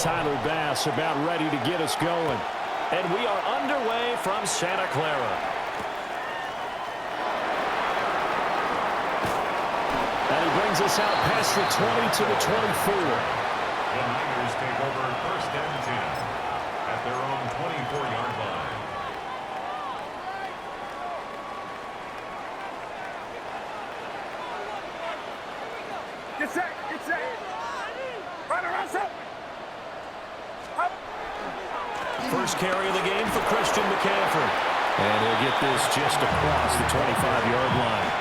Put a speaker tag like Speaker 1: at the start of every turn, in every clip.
Speaker 1: Tyler Bass about ready to get us going. And we are underway from Santa Clara. And he brings us out past the 20 to the 24.
Speaker 2: The Niners take over 1st and 10 at their own 24-yard line.
Speaker 3: Get set, get set. Right around set. Up.
Speaker 1: First carry of the game for Christian McCaffrey. And he'll get this just across the 25-yard line.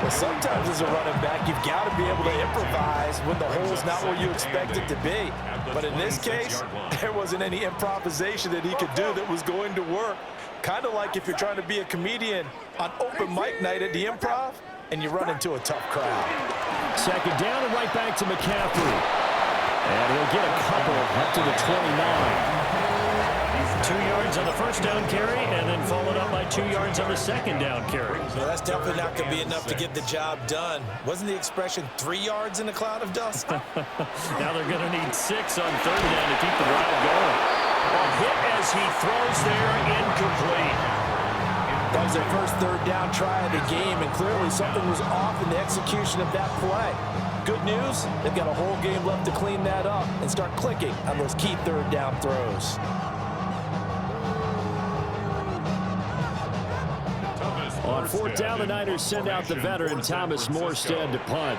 Speaker 4: Well, sometimes as a running back, you've got to be able to improvise when the hole's not where you expect it to be. But in this case, there wasn't any improvisation that he could do that was going to work. Kind of like if you're trying to be a comedian on open mic night at the Improv and you run into a tough crowd.
Speaker 1: Second down and right back to McCaffrey. And he'll get a couple up to the 29. 2 yards on the first down carry, and then followed up by 2 yards on the second down carry.
Speaker 4: So that's definitely not going to be enough to get the job done. Wasn't the expression 3 yards in a cloud of dust?
Speaker 1: Now they're going to need 6 on third down to keep the drive going. A hit as he throws there, incomplete.
Speaker 4: That was their first third down try of the game, and clearly something was off in the execution of that play. Good news, they've got a whole game left to clean that up and start clicking on those key third down throws.
Speaker 1: On fourth down, the Niners send out the veteran Thomas Morstead to punt.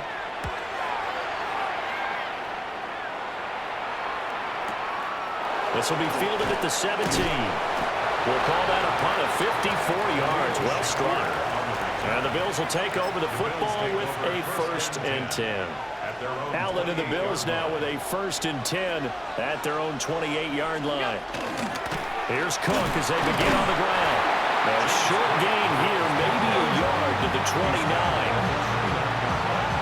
Speaker 1: This will be fielded at the 17. We'll call that a punt of 54 yards. Well struck. And the Bills will take over the football with a 1st and 10. Allen and the Bills now with a 1st and 10 at their own 28-yard line. Here's Cook as they begin on the ground. A short gain here, maybe a yard to the 29.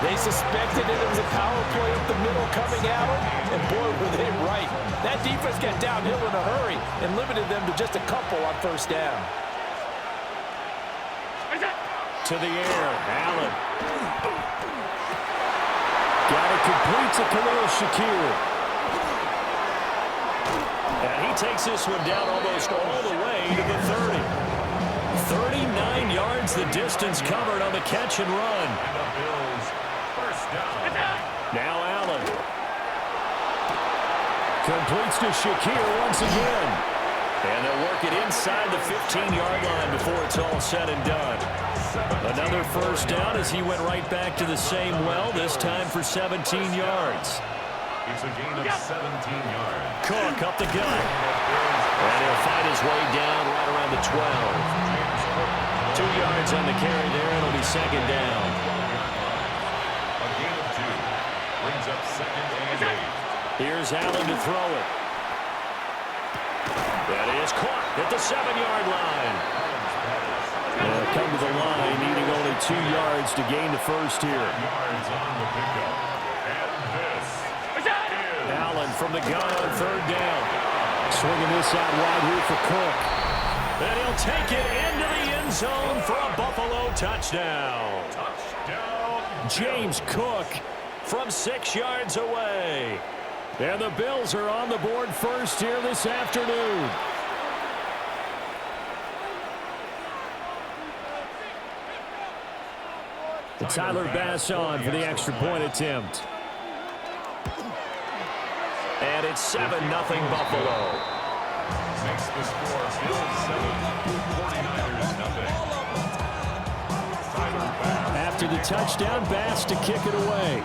Speaker 4: They suspected it was a power play up the middle coming at them, and boy, were they right. That defense got downhill in a hurry and limited them to just a couple on first down.
Speaker 1: To the air, Allen. Got it complete to Khalil Shakir. And he takes this one down almost all the way to the 30. 39 yards the distance covered on the catch and run. Now Allen. Completes to Shakir once again. And they'll work it inside the 15-yard line before it's all said and done. Another first down as he went right back to the same well, this time for 17 yards.
Speaker 2: It's a gain of 17 yards.
Speaker 1: Cook up the gut. And he'll find his way down right around the 12. 2 yards on the carry there. It'll be second down.
Speaker 2: A gain of 2 brings up 2nd and 8.
Speaker 1: Here's Allen to throw it. That is caught at the 7-yard line. They'll come to the line, needing only 2 yards to gain the first here.
Speaker 2: Yards on the pickup. And this is
Speaker 1: Allen from the gun on third down. Swinging this out wide here for Cook. And he'll take it into the end zone for a Buffalo touchdown. James Cook from 6 yards away. And the Bills are on the board first here this afternoon. Tyler Bass on for the extra point attempt. And it's 7-0 Buffalo.
Speaker 2: makes the score Bills 7, 49ers nothing.
Speaker 1: After the touchdown, Bass to kick it away.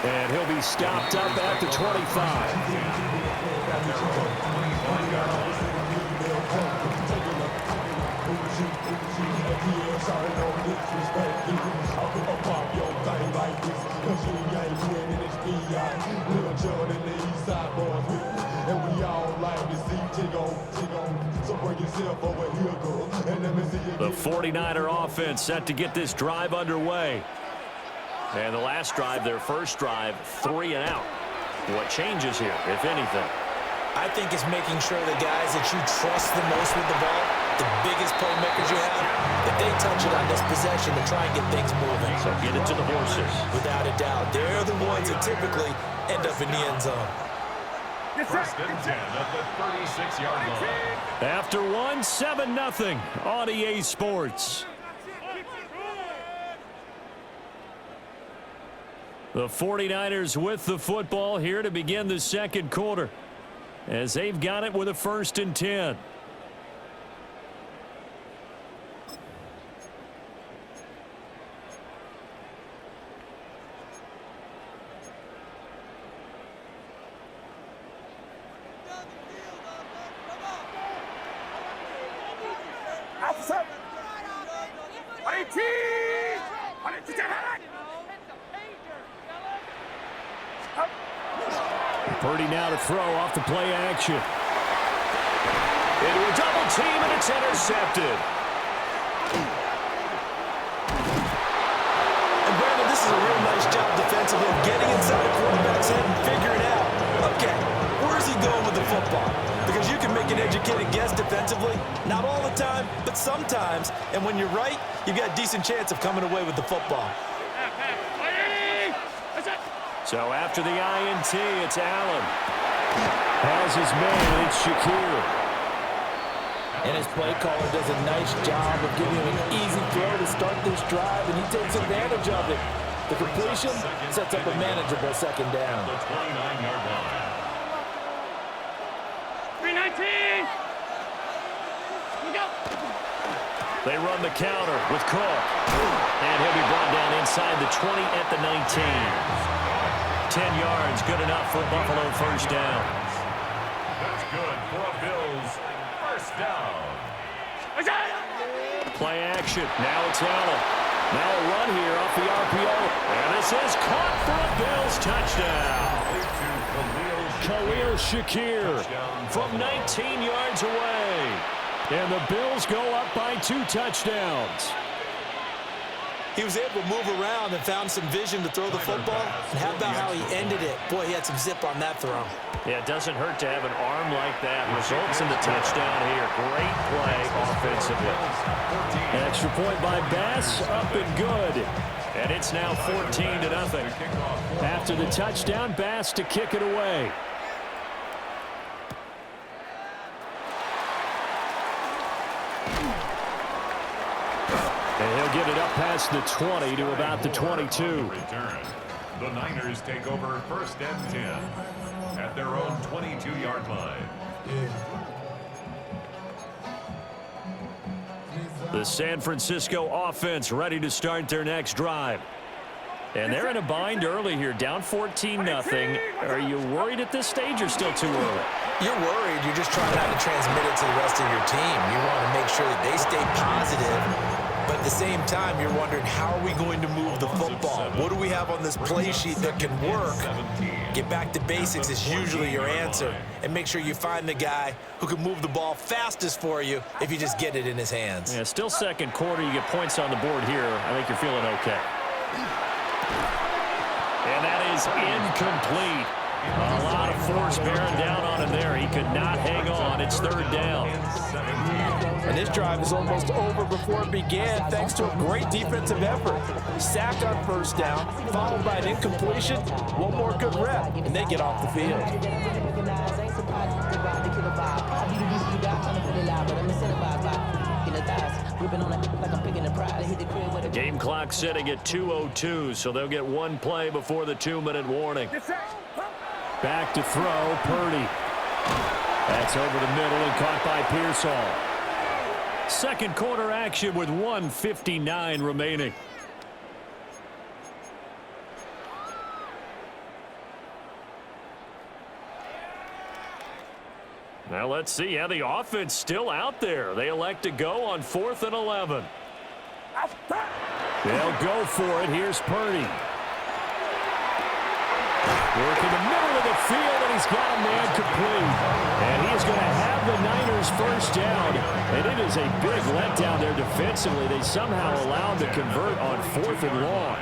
Speaker 1: And he'll be stopped up at the 25. The 49er offense set to get this drive underway. And the last drive, their first drive, 3 and out. What changes here, if anything?
Speaker 4: I think it's making sure the guys that you trust the most with the ball the biggest playmakers you have, if they touch it on this possession to try and get things moving.
Speaker 1: So get it to the horses.
Speaker 4: Without a doubt. They're the ones that typically end up in the end zone.
Speaker 2: First and 10 at the 36-yard line.
Speaker 1: After one, 7-0 on EA Sports. The 49ers with the football here to begin the second quarter, as they've got it with a 1st and 10. Purdy now to throw off the play action. Into a double team, and it's intercepted.
Speaker 4: And Brandon, this is a real nice job defensively of getting inside a quarterback's head and figuring out, okay, where's he going with the football? Because you can make an educated guess defensively, not all the time, but sometimes. And when you're right, you've got a decent chance of coming away with the football.
Speaker 1: So after the INT, it's Allen. Has his man, it's Shakir.
Speaker 4: And his play caller does a nice job of giving him an easy throw to start this drive, and he takes advantage of it. The completion sets up a manageable second down.
Speaker 2: The 29-yard line.
Speaker 3: 319! We go!
Speaker 1: They run the counter with Cook. And he'll be brought down inside the 20 at the 19. 10 yards, good enough for Buffalo first down.
Speaker 2: That's good for a Bills first down.
Speaker 1: Play action. Now it's Allen. Now a run here off the RPO. And this is caught for a Bills touchdown. Khalil Shakir from 19 yards away. And the Bills go up by 2 touchdowns.
Speaker 4: He was able to move around and found some vision to throw the football. And how about how he ended it? Boy, he had some zip on that throw.
Speaker 1: Yeah, it doesn't hurt to have an arm like that. Results in the touchdown here. Great play offensively. An extra point by Bass, up and good. And it's now 14-0. After the touchdown, Bass to kick it away. And he'll get it up past the 20 to about the 22.
Speaker 2: The Niners take over 1st and 10 at their own 22-yard line.
Speaker 1: The San Francisco offense ready to start their next drive. And they're in a bind early here, down 14-0. Are you worried at this stage or still too early?
Speaker 4: You're worried. You're just trying not to transmit it to the rest of your team. You want to make sure that they stay positive. But at the same time, you're wondering, how are we going to move the football? What do we have on this play sheet that can work? Get back to basics is usually your answer. And make sure you find the guy who can move the ball fastest for you if you just get it in his hands.
Speaker 1: Yeah, still second quarter. You get points on the board here. I think you're feeling okay. And that is incomplete. A lot of force bearing down on him there. He could not hang on. It's 3rd down.
Speaker 4: And this drive is almost over before it began, thanks to a great defensive effort. Sack on 1st down, followed by an incompletion. One more good rep, and they get off the field.
Speaker 1: Game clock sitting at 2:02, so they'll get one play before the 2-minute warning. Back to throw, Purdy. That's over the middle and caught by Pearsall. Second quarter action with 1:59 remaining. Now let's see how the offense still out there. They elect to go on 4th and 11. They'll go for it. Here's Purdy. Working the middle of the field, and he's got a man complete. And he is going to have the Niners first down. And it is a big letdown there defensively. They somehow allowed to convert on 4th and long.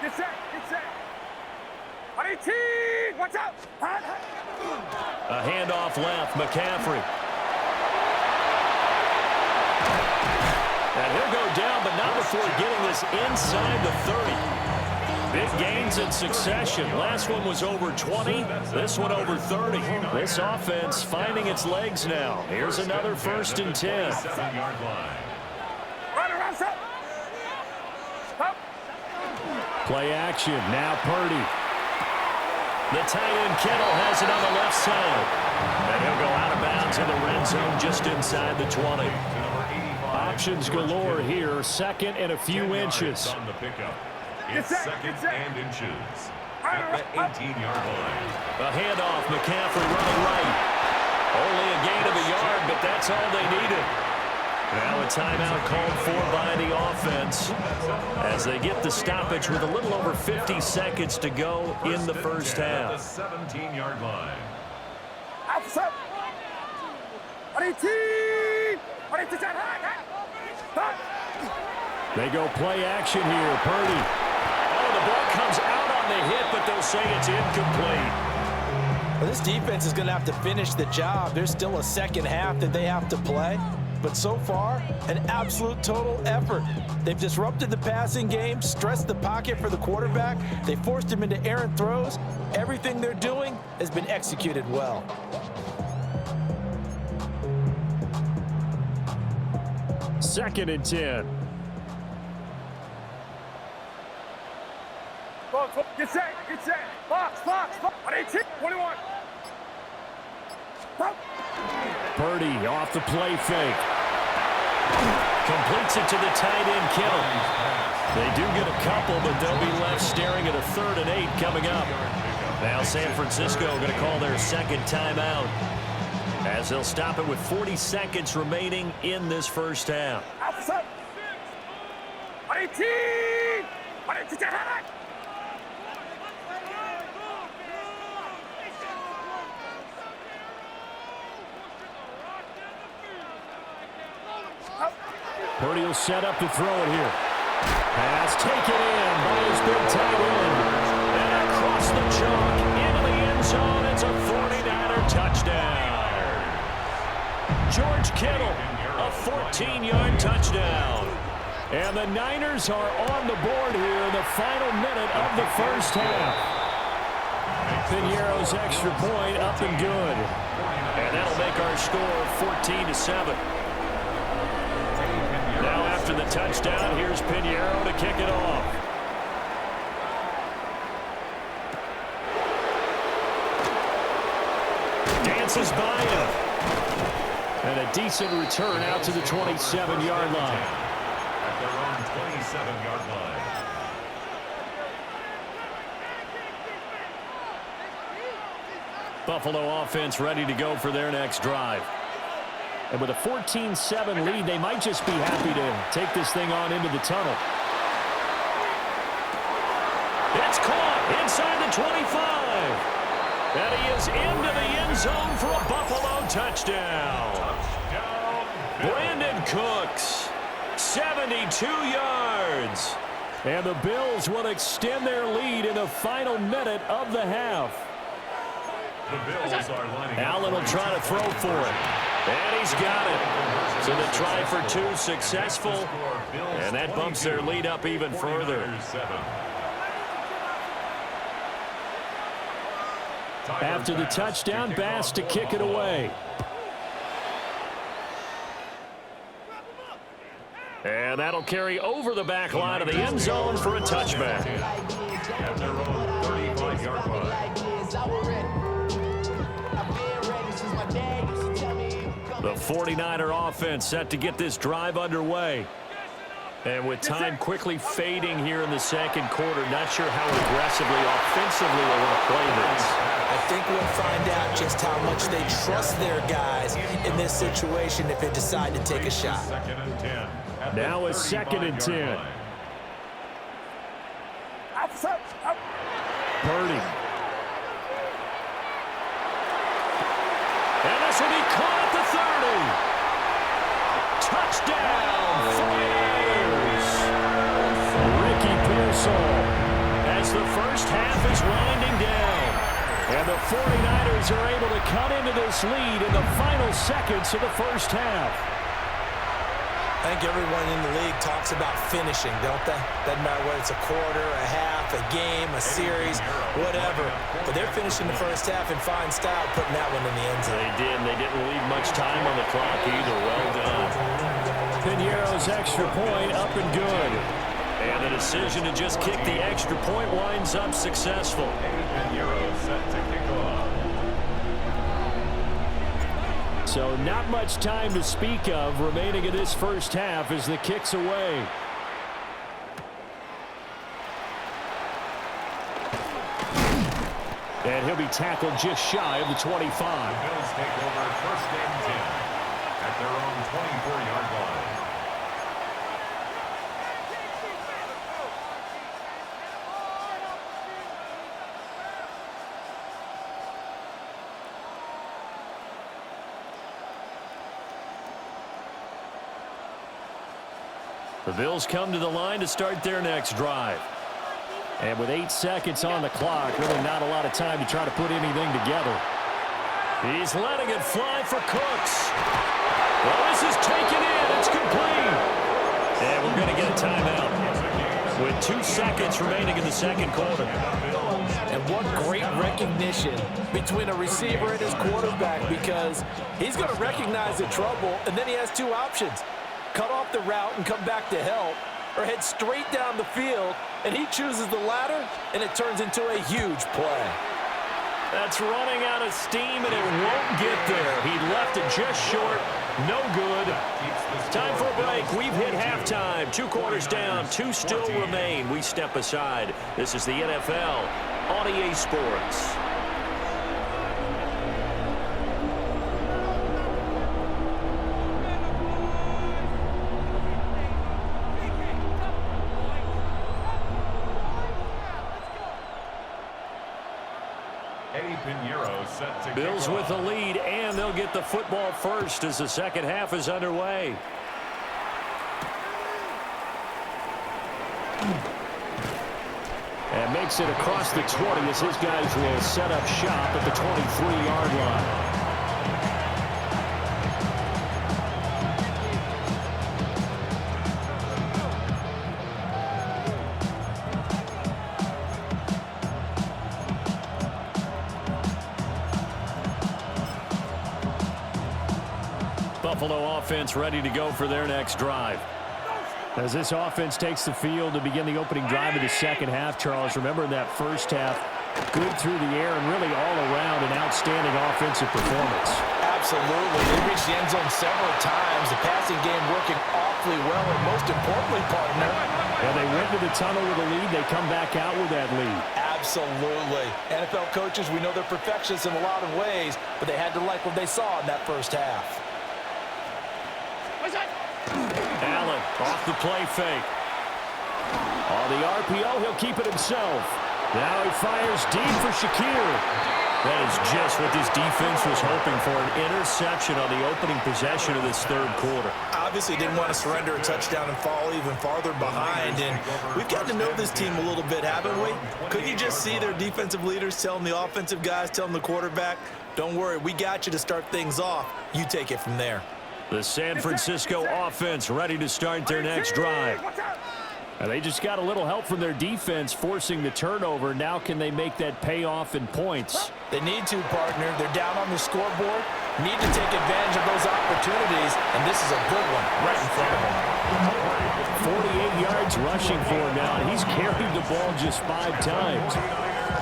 Speaker 3: Get set, get set. 18, watch out.
Speaker 1: A handoff left, McCaffrey. before getting this inside the 30. Big gains in succession. Last one was over 20. This one over 30. This offense finding its legs now. Here's another 1st and 10.
Speaker 2: 7-yard line.
Speaker 1: Play action. Now Purdy. The tight end Kittle has it on the left side. And he'll go out of bounds in the red zone just inside the 20. Options galore here. 2nd and a few inches.
Speaker 2: On the pickup. It's 2nd and inches. At the 18-yard line.
Speaker 1: A handoff. McCaffrey running right. Only a gain of a yard, but that's all they needed. Now a timeout called for by the offense as they get the stoppage with a little over 50 seconds to go in the first half.
Speaker 2: The 17-yard line.
Speaker 1: They go play action here. Purdy. Oh, the ball comes out on the hit, but they'll say it's incomplete.
Speaker 4: Well, this defense is going to have to finish the job. There's still a second half that they have to play. But so far, an absolute total effort. They've disrupted the passing game, stressed the pocket for the quarterback. They forced him into errant throws. Everything they're doing has been executed well.
Speaker 1: Second and 10.
Speaker 3: Get set, get set. Box. 18, 21.
Speaker 1: Purdy off the play fake. Completes it to the tight end Kittle. They do get a couple, but they'll be left staring at a 3rd and 8 coming up. Now San Francisco going to call their 2nd timeout as they'll stop it with 40 seconds remaining in this first half.
Speaker 3: 18!
Speaker 1: Purdy will set up to throw it here. Pass taken in by his big tight end. And across the chalk into the end zone. It's a 49er touchdown. George Kittle, a 14-yard touchdown. And the Niners are on the board here in the final minute of the first half. Piñeiro's extra point up and good. And that'll make our score 14-7. Now after the touchdown, here's Piñeiro to kick it off. Dances by him. And a decent return out to the 27-yard line.
Speaker 2: At their own 27-yard line.
Speaker 1: Buffalo offense ready to go for their next drive. And with a 14-7 lead, they might just be happy to take this thing on into the tunnel. It's caught inside the 25. And he is into the end zone for a Buffalo touchdown. Brandon Cooks, 72 yards. And the Bills will extend their lead in the final minute of the half.
Speaker 2: The Bills are lining up.
Speaker 1: Allen will try to throw for it. And he's got it. So the try for 2 successful. And that bumps their lead up even further. After the touchdown, Bass to kick it away. And that'll carry over the back line of the end zone for a touchback.
Speaker 2: At their own 35-yard line.
Speaker 1: The 49er offense set to get this drive underway. And with time quickly fading here in the second quarter, not sure how aggressively, offensively they want to play this.
Speaker 4: I think we'll find out just how much they trust their guys in this situation if they decide to take a shot.
Speaker 1: Now it's 2nd and 10. Purdy. And this will be caught at the 30. Touchdown, 49ers. Ricky Pearsall as the first half is winding down. And the 49ers are able to cut into this lead in the final seconds of the first half.
Speaker 4: I think everyone in the league talks about finishing, don't they? Doesn't matter whether it's a quarter, a half, a game, a series, whatever. But they're finishing the first half in fine style, putting that one in the end zone.
Speaker 1: They did, and they didn't leave much time on the clock either. Well done. Piñeiro's extra point up and good. And the decision to just kick the extra point winds up successful.
Speaker 2: Piñeiro set to kick off.
Speaker 1: So not much time to speak of remaining in this first half as the kick's away. And he'll be tackled just shy of the 25.
Speaker 2: The Bills take over first and 10 at their own 24-yard line.
Speaker 1: The Bills come to the line to start their next drive. And with 8 seconds on the clock, really not a lot of time to try to put anything together. He's letting it fly for Cooks. Well, this is taken in. It's complete. And we're going to get a timeout with 2 seconds remaining in the second quarter.
Speaker 4: And what great recognition between a receiver and his quarterback, because he's going to recognize the trouble, and then he has 2 options. Cut off the route and come back to help, or head straight down the field, and he chooses the latter, and it turns into a huge play.
Speaker 1: That's running out of steam, and it won't get there. He left it just short. No good. Time for a break. We've hit halftime. 2 quarters down. 2 still remain. We step aside. This is the NFL on EA Sports. Bills with the lead, and they'll get the football first as the second half is underway. And makes it across the 20 as his guys will set up shop at the 23-yard line. Buffalo offense ready to go for their next drive. As this offense takes the field to begin the opening drive of the second half, Charles, remember in that first half, good through the air and really all around an outstanding offensive performance.
Speaker 4: Absolutely. They reached the end zone several times. The passing game working awfully well, and most importantly, partner.
Speaker 1: Yeah, they went to the tunnel with a lead. They come back out with that lead.
Speaker 4: Absolutely. NFL coaches, we know they're perfectionists in a lot of ways, but they had to like what they saw in that first half.
Speaker 1: Allen off the play fake. On the RPO, he'll keep it himself. Now he fires deep for Shakir. That is just what this defense was hoping for, an interception on the opening possession of this third quarter.
Speaker 4: Obviously didn't want to surrender a touchdown and fall even farther behind, and we've gotten to know this team a little bit, haven't we? Couldn't you just see their defensive leaders telling the offensive guys, telling the quarterback, don't worry, we got you to start things off. You take it from there.
Speaker 1: The San Francisco offense ready to start their next drive. And they just got a little help from their defense forcing the turnover. Now can they make that pay off in points?
Speaker 4: They need to, partner. They're down on the scoreboard. Need to take advantage of those opportunities, and this is a good one right in front of them.
Speaker 1: 48 yards rushing for him now, and he's carried the ball just 5 times.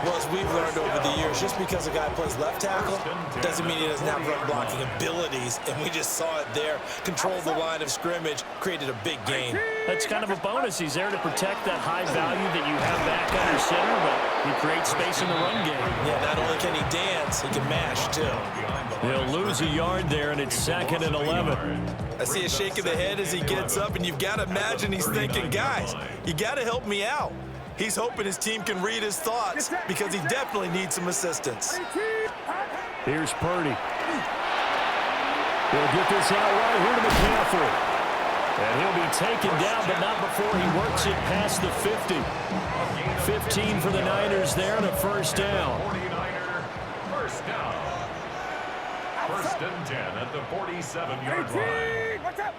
Speaker 4: Well, as we've learned over the years, just because a guy plays left tackle doesn't mean he doesn't have run blocking abilities, and we just saw it there. Controlled the line of scrimmage, created a big gain.
Speaker 1: That's kind of a bonus. He's there to protect that high value that you have back under center, but he creates space in the run game.
Speaker 4: Yeah, not only can he dance, he can mash, too.
Speaker 1: He'll lose a yard there, and it's 2nd and 11.
Speaker 4: I see a shake of the head as he gets up, and you've got to imagine he's thinking, guys, you got to help me out. He's hoping his team can read his thoughts because he definitely needs some assistance.
Speaker 1: Here's Purdy. He'll get this out right here to McCaffrey. And he'll be taken down, but not before he works it past the 50. 15 for the Niners there and a first down.
Speaker 2: 49er, first down. 1st and 10 at the 47-yard line.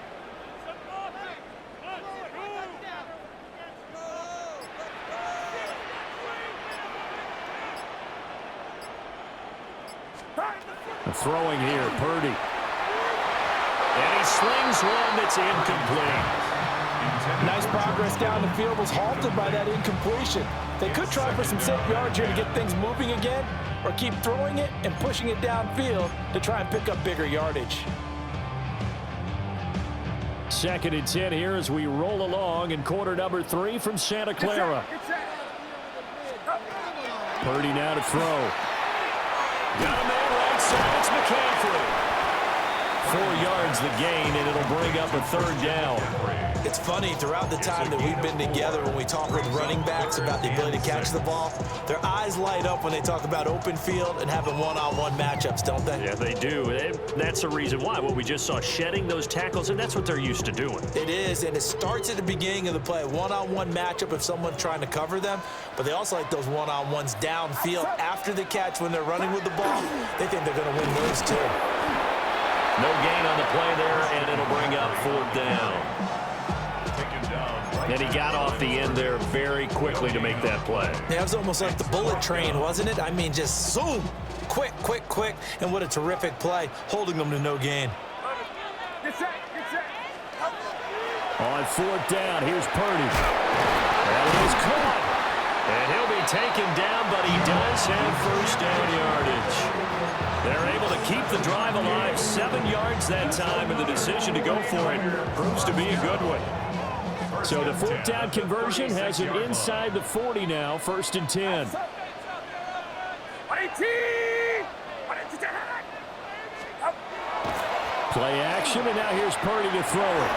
Speaker 1: throwing here. Purdy. And he slings one that's incomplete.
Speaker 4: Nice progress down the field, was halted by that incompletion. They could try for some safe yards here to get things moving again, or keep throwing it and pushing it downfield to try and pick up bigger yardage.
Speaker 1: 2nd and 10 here as we roll along in quarter number 3 from Santa Clara. Purdy now to throw. Got a man right side. It's McCaffrey. 4 yards the gain, and it'll bring up a 3rd down.
Speaker 4: It's funny, throughout the time that we've been together, when we talk with running backs about the ability to catch the ball, their eyes light up when they talk about open field and having one-on-one matchups, don't they?
Speaker 1: Yeah, they do. That's the reason why. Well, we just saw shedding those tackles, and that's what they're used to doing.
Speaker 4: It is, and it starts at the beginning of the play. One-on-one matchup if someone's trying to cover them, but they also like those one-on-ones downfield after the catch when they're running with the ball. They think they're going to win those too.
Speaker 1: No gain on the play there, and it'll bring up 4th down. And he got off the end there very quickly to make that play.
Speaker 4: Yeah, it was almost like the bullet train, wasn't it? I mean, just zoom, quick, quick, quick, and what a terrific play, holding them to no gain.
Speaker 1: On 4th down, here's Purdy. And it is caught. And he'll be taken down, but he does have 1st down yardage. They're able to keep the drive alive, 7 yards that time, and the decision to go for it proves to be a good one. So the 4th down conversion has it inside the 40 now, 1st and 10. Play action, and now here's Purdy to throw it.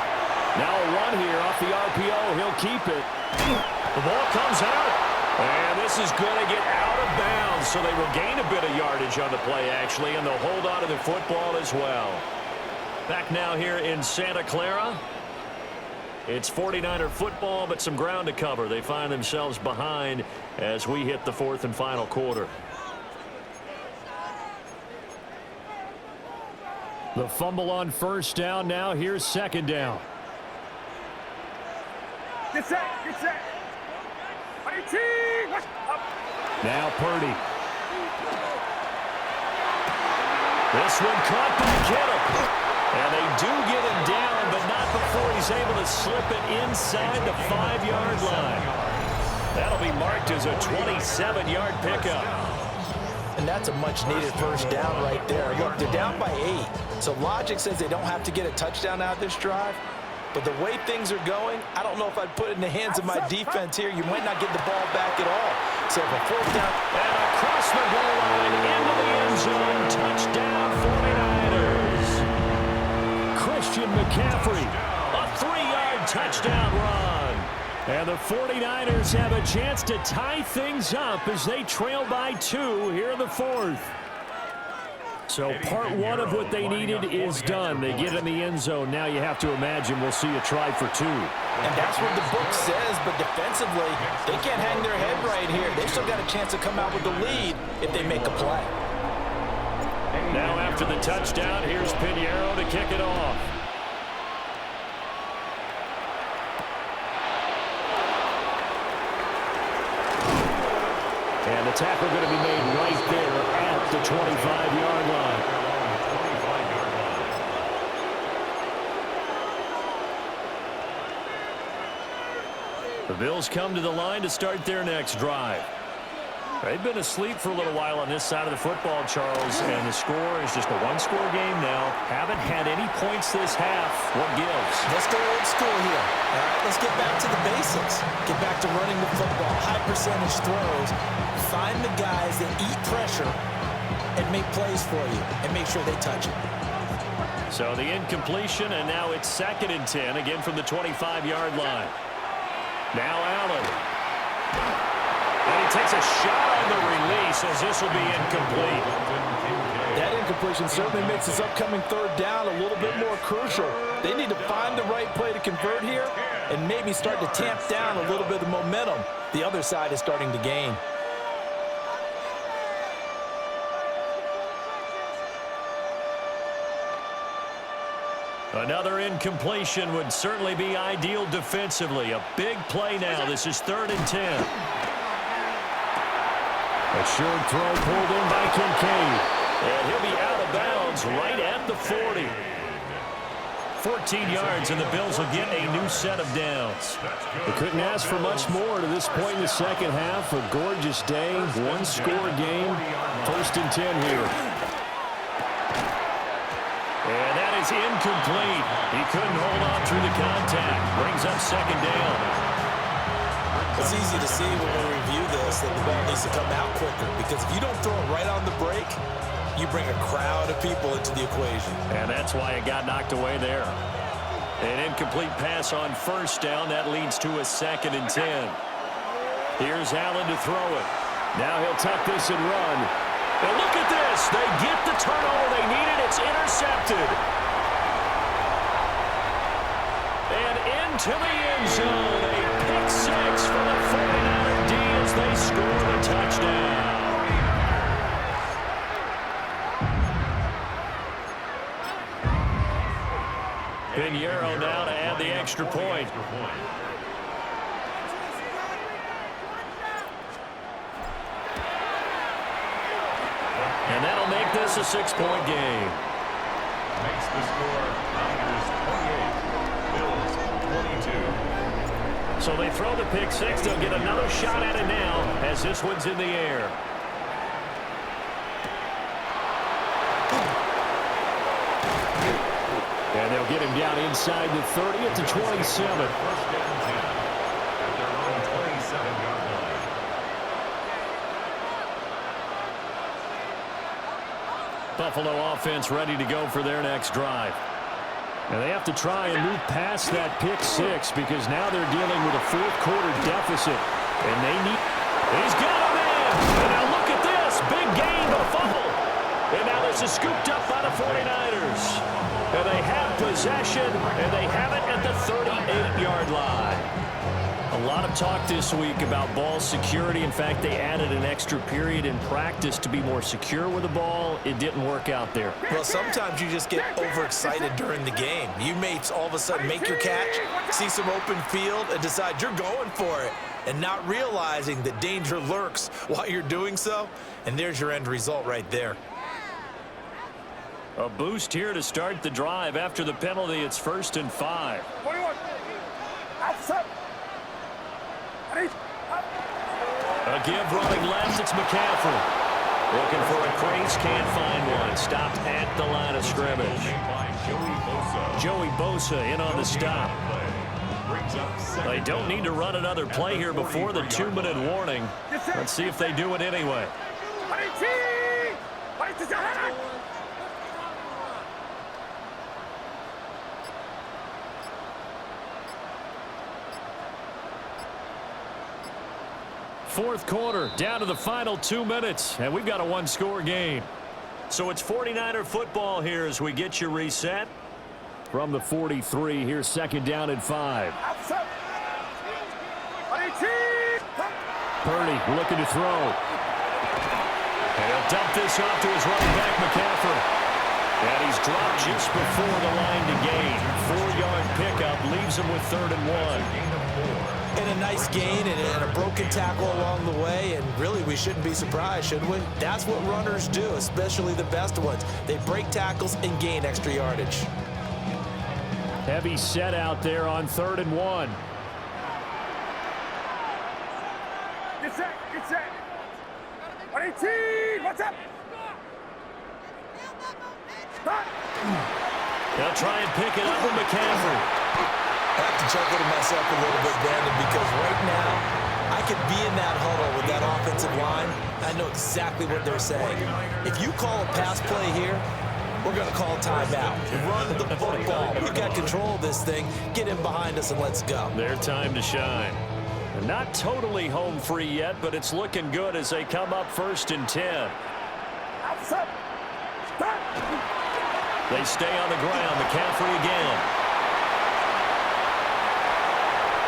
Speaker 1: Now a run here off the RPO. He'll keep it. The ball comes out, and this is going to get out of bounds, so they will gain a bit of yardage on the play, actually, and they'll hold on to the football as well. Back now here in Santa Clara. It's 49er football, but some ground to cover. They find themselves behind as we hit the 4th and final quarter. The fumble on 1st down. Now here's 2nd down.
Speaker 3: Get set, get set.
Speaker 1: Now Purdy. This one caught by Kittle. And they do get him down, but not before he's able to slip it inside the 5-yard line. That'll be marked as a 27-yard pickup.
Speaker 4: And that's a much-needed 1st down right there. Look, they're down by 8, so logic says they don't have to get a touchdown out of this drive. But the way things are going, I don't know if I'd put it in the hands of my defense here. You might not get the ball back at all. So if a 4th down.
Speaker 1: And across the goal line, into the end zone, touchdown 49ers. Christian McCaffrey, a 3-yard touchdown run. And the 49ers have a chance to tie things up as they trail by 2 here in the 4th. So part 1 of what they needed is done. They get in the end zone. Now you have to imagine we'll see a try for 2.
Speaker 4: And that's what the book says, but defensively, they can't hang their head right here. They've still got a chance to come out with the lead if they make a play.
Speaker 1: Now after the touchdown, here's Pinheiro to kick it off. And the tackle going to be made right there at the 25-yard line. The Bills come to the line to start their next drive. They've been asleep for a little while on this side of the football, Charles, and the score is just a 1-score game now. Haven't had any points this half. What gives?
Speaker 4: Let's go old school here. All right, let's get back to the basics. Get back to running the football, high percentage throws. Find the guys that eat pressure and make plays for you and make sure they touch it.
Speaker 1: So the incompletion, and now it's 2nd and 10, again from the 25-yard line. Now Allen. And he takes a shot on the release as this will be incomplete.
Speaker 4: That incompletion certainly makes this upcoming 3rd down a little bit more crucial. They need to find the right play to convert here and maybe start to tamp down a little bit of the momentum the other side is starting to gain.
Speaker 1: Another incompletion would certainly be ideal defensively. A big play now. This is 3rd and 10. A short throw pulled in by Kincaid. And he'll be out of bounds downs right at the 40. 14 yards, and the Bills will get a new set of downs.
Speaker 5: They couldn't ask for much more to this point in the second half. A gorgeous day, one-score game. 1st and 10 here.
Speaker 1: And that is incomplete. He couldn't hold on through the contact. Brings up 2nd down.
Speaker 4: It's easy to see when we review this that the ball needs to come out quicker, because if you don't throw it right on the break, you bring a crowd of people into the equation.
Speaker 1: And that's why it got knocked away there. An incomplete pass on 1st down. That leads to a 2nd and 10. Here's Allen to throw it.
Speaker 5: Now he'll tuck this and run.
Speaker 1: And look at this. They get the turnover they needed. It's intercepted. And into the end zone. A pick 6 for the 49er D as they score the touchdown. Pinheiro now to add the extra point. And that'll make this a 6-point game.
Speaker 2: Makes the score Niners 28, Bills 22.
Speaker 1: So they throw the pick 6. They'll get another shot at it now as this one's in the air.
Speaker 5: And they'll get him down inside the 30 at the 27.
Speaker 2: 1st and 10 at their own 27-yard line.
Speaker 1: Buffalo offense ready to go for their next drive.
Speaker 5: And they have to try and move past that pick 6 because now they're dealing with a 4th-quarter deficit. And they need...
Speaker 1: He's got him in! And now look at this! Big gain, but a fumble! And now this is scooped up by the 49ers. And they have possession, and they have it at the 38-yard line. A lot of talk this week about ball security. In fact, they added an extra period in practice to be more secure with the ball. It didn't work out there.
Speaker 4: Well, sometimes you just get overexcited during the game. You may all of a sudden make your catch, see some open field, and decide you're going for it, and not realizing that danger lurks while you're doing so. And there's your end result right there.
Speaker 1: A boost here to start the drive. After the penalty, it's 1st and 5.
Speaker 3: 21. Outside.
Speaker 1: A give running left. It's McCaffrey. Looking for a crease. Can't find one. Stopped at the line of scrimmage. Joey Bosa in on the stop. They don't need to run another play here before the 2-minute warning. Let's see if they do it anyway. Fourth quarter, down to the final 2 minutes, and we've got a one-score game. So it's 49er football here as we get you reset.
Speaker 5: From the 43, here's 2nd down and 5. Purdy looking to throw.
Speaker 1: And he'll dump this off to his running back, McCaffrey. And he's dropped just before the line to gain. 4-yard pickup leaves him with 3rd and 1.
Speaker 4: And a nice gain and a broken tackle along the way, and really we shouldn't be surprised, should we? That's what runners do, especially the best ones. They break tackles and gain extra yardage.
Speaker 5: Heavy set out there on 3rd and 1.
Speaker 3: Get set, get set. 118, what's up?
Speaker 1: They'll try and pick it up with McCaffrey.
Speaker 4: I have to chuckle to myself a little bit, Brandon, because right now I could be in that huddle with that offensive line. I know exactly what they're saying. If you call a pass play here, we're going to call timeout. Run the football. We've got control of this thing. Get in behind us and let's go.
Speaker 1: Their time to shine. Not totally home free yet, but it's looking good as they come up 1st and 10. They stay on the ground. McCaffrey again.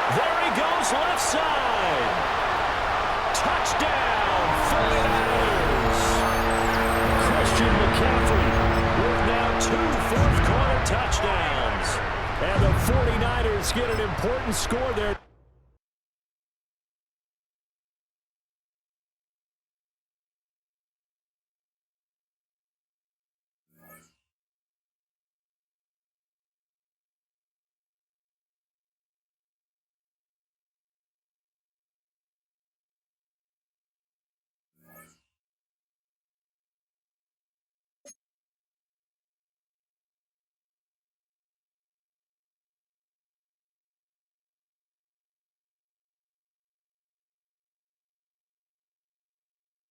Speaker 1: There he goes, left side. Touchdown, 49ers. Christian McCaffrey with now 2 fourth-quarter touchdowns. And the 49ers get an important score there.